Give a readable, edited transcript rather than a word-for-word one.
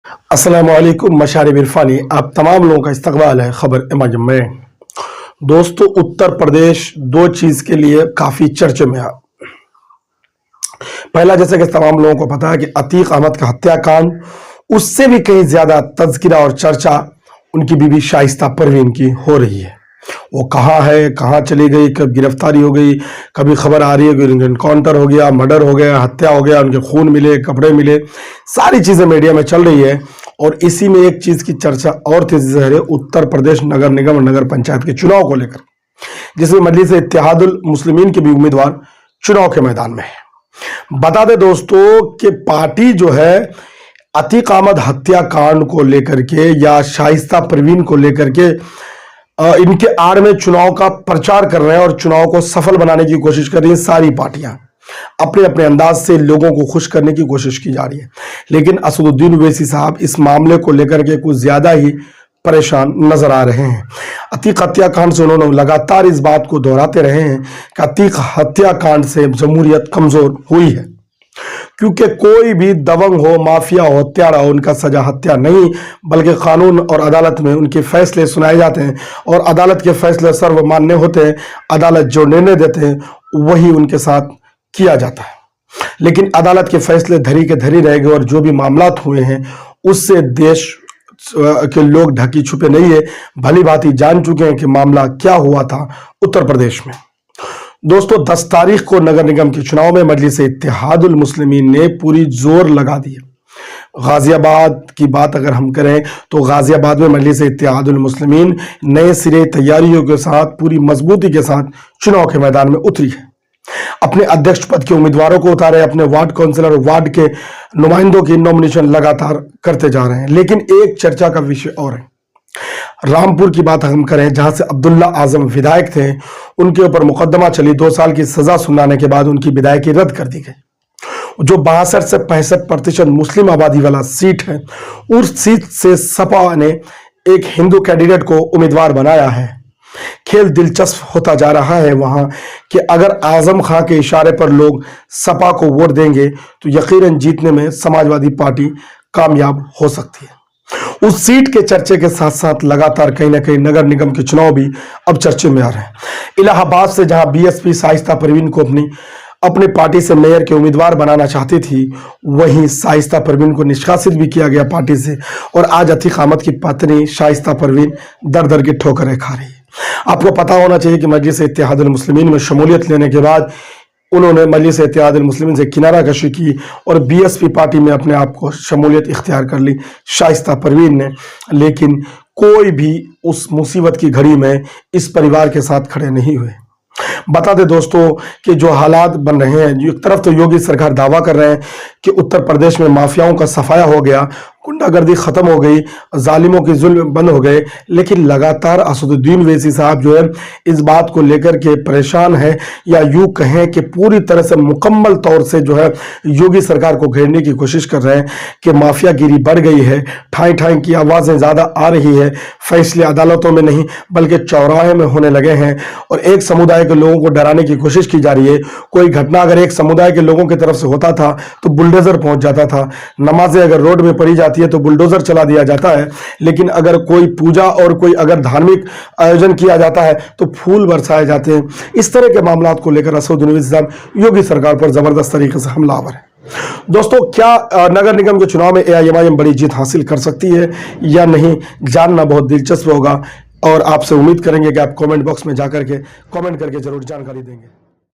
अस्सलामु अलैकुम मशारिब इरफानी, आप तमाम लोगों का इस्तकबाल है खबर इमाजम में। दोस्तों, उत्तर प्रदेश दो चीज के लिए काफी चर्चे में है। पहला, जैसे कि तमाम लोगों को पता है कि अतीक अहमद का हत्याकांड, उससे भी कहीं ज्यादा तज़किरा और चर्चा उनकी बीवी शाइस्ता परवीन की हो रही है। वो कहाँ है, कहाँ चली गई, कब गिरफ्तारी हो गई, कभी खबर आ रही है कि इनकाउंटर हो गया, मर्डर हो गया, हत्या हो गया, उनके खून मिले, कपड़े मिले, सारी चीजें मीडिया में चल रही है। और इसी में एक चीज की चर्चा और तेजी से है, उत्तर प्रदेश नगर निगम और नगर पंचायत के चुनाव को लेकर, जिसमें मजलिस इत्तेहादुल मुस्लिमीन के भी उम्मीदवार चुनाव के मैदान में है। बता दें दोस्तों कि पार्टी जो है अतीक अहमद हत्याकांड को लेकर के या शाइस्ता परवीन को लेकर के इनके आड़ में चुनाव का प्रचार कर रहे हैं और चुनाव को सफल बनाने की कोशिश कर रही है। सारी पार्टियां अपने अपने अंदाज से लोगों को खुश करने की कोशिश की जा रही है, लेकिन असदुद्दीन ओवैसी साहब इस मामले को लेकर के कुछ ज्यादा ही परेशान नजर आ रहे हैं। अतीक हत्याकांड से उन्होंने लगातार इस बात को दोहराते रहे हैं कि अतीक हत्याकांड से जमहूरियत कमजोर हुई है, क्योंकि कोई भी दबंग हो, माफिया हो, हत्यारा हो, उनका सजा हत्या नहीं बल्कि कानून और अदालत में उनके फैसले सुनाए जाते हैं और अदालत के फैसले सर्वमान्य होते हैं। अदालत जो निर्णय देते हैं वही उनके साथ किया जाता है, लेकिन अदालत के फैसले धरी के धरी रहेंगे और जो भी मामलात हुए हैं उससे देश के लोग ढकी छुपे नहीं है, भली भांति जान चुके हैं कि मामला क्या हुआ था उत्तर प्रदेश में। दोस्तों, 10 तारीख को नगर निगम के चुनाव में मजलिस इत्तेहादुल मुस्लिमीन ने पूरी जोर लगा दी। गाजियाबाद की बात अगर हम करें तो गाजियाबाद में मजलिस इत्तेहादुल मुस्लिमीन नए सिरे तैयारियों के साथ पूरी मजबूती के साथ चुनाव के मैदान में उतरी है। अपने अध्यक्ष पद के उम्मीदवारों को उतारे, अपने वार्ड काउंसिलर और वार्ड के नुमाइंदों की नॉमिनेशन लगातार करते जा रहे हैं। लेकिन एक चर्चा का विषय और है। रामपुर की बात हम करें, जहां से अब्दुल्ला आजम विधायक थे, उनके ऊपर मुकदमा चली, 2 साल की सजा सुनाने के बाद उनकी विधायकी रद्द कर दी गई। जो 62 से 65% मुस्लिम आबादी वाला सीट है, उस सीट से सपा ने एक हिंदू कैंडिडेट को उम्मीदवार बनाया है। खेल दिलचस्प होता जा रहा है वहां कि अगर आजम खां के इशारे पर लोग सपा को वोट देंगे तो यकीनन जीतने में समाजवादी पार्टी कामयाब हो सकती है। उस सीट के चर्चे के साथ साथ लगातार कहीं ना कहीं नगर निगम के चुनाव भी अब चर्चे में आ रहे हैं। इलाहाबाद से जहां बीएसपी शाइस्ता परवीन को अपनी पार्टी से मेयर के उम्मीदवार बनाना चाहती थी, वहीं शाइस्ता परवीन को निष्कासित भी किया गया पार्टी से और आज अतीक अहमद की पत्नी शाइस्ता परवीन दर दर की ठोकरें खा रही है। आपको पता होना चाहिए कि मजलिस इत्तेहादुल मुस्लिमीन में शमूलियत लेने के बाद उन्होंने मजलिस इत्तेहादुल मुस्लिमीन से किनारा कशी की और बीएसपी पार्टी में अपने आप को शमूलियत इख्तियार कर ली शाइस्ता परवीन ने। लेकिन कोई भी उस मुसीबत की घड़ी में इस परिवार के साथ खड़े नहीं हुए। बता दें दोस्तों कि जो हालात बन रहे हैं, एक तरफ तो योगी सरकार दावा कर रहे हैं कि उत्तर प्रदेश में माफियाओं का सफाया हो गया, गुंडागर्दी खत्म हो गई, जालिमों के जुल्म बंद हो गए, लेकिन लगातार असदुद्दीन ओवैसी साहब जो है इस बात को लेकर के परेशान है, या यूं कहें कि पूरी तरह से मुकम्मल तौर से जो है योगी सरकार को घेरने की कोशिश कर रहे हैं कि माफियागिरी बढ़ गई है, ठाई ठाई की आवाजें ज्यादा आ रही है, फैसले अदालतों में नहीं बल्कि चौराहे में होने लगे हैं और एक समुदाय के लोगों को डराने की कोशिश की जा रही है। कोई घटना अगर एक समुदाय के लोगों की तरफ से होता था तो बुलडोजर पहुंच जाता था, नमाजें अगर रोड में पढ़ी जाती है तो बुलडोजर चला दिया जाता है, लेकिन अगर कोई पूजा और कोई अगर धार्मिक आयोजन किया जाता है तो फूल बरसाए जाते हैं। इस तरह के मामलात को लेकर असदुद्दीन ओवैसी साहब योगी सरकार पर जबरदस्त तरीके से हमलावर है। दोस्तों, क्या नगर निगम के चुनाव में एआईएमआईएम बड़ी जीत हासिल कर सकती है या नहीं, जानना बहुत दिलचस्प होगा और आपसे उम्मीद करेंगे कि आप कमेंट बॉक्स में जाकर के कमेंट करके जरूर जानकारी देंगे।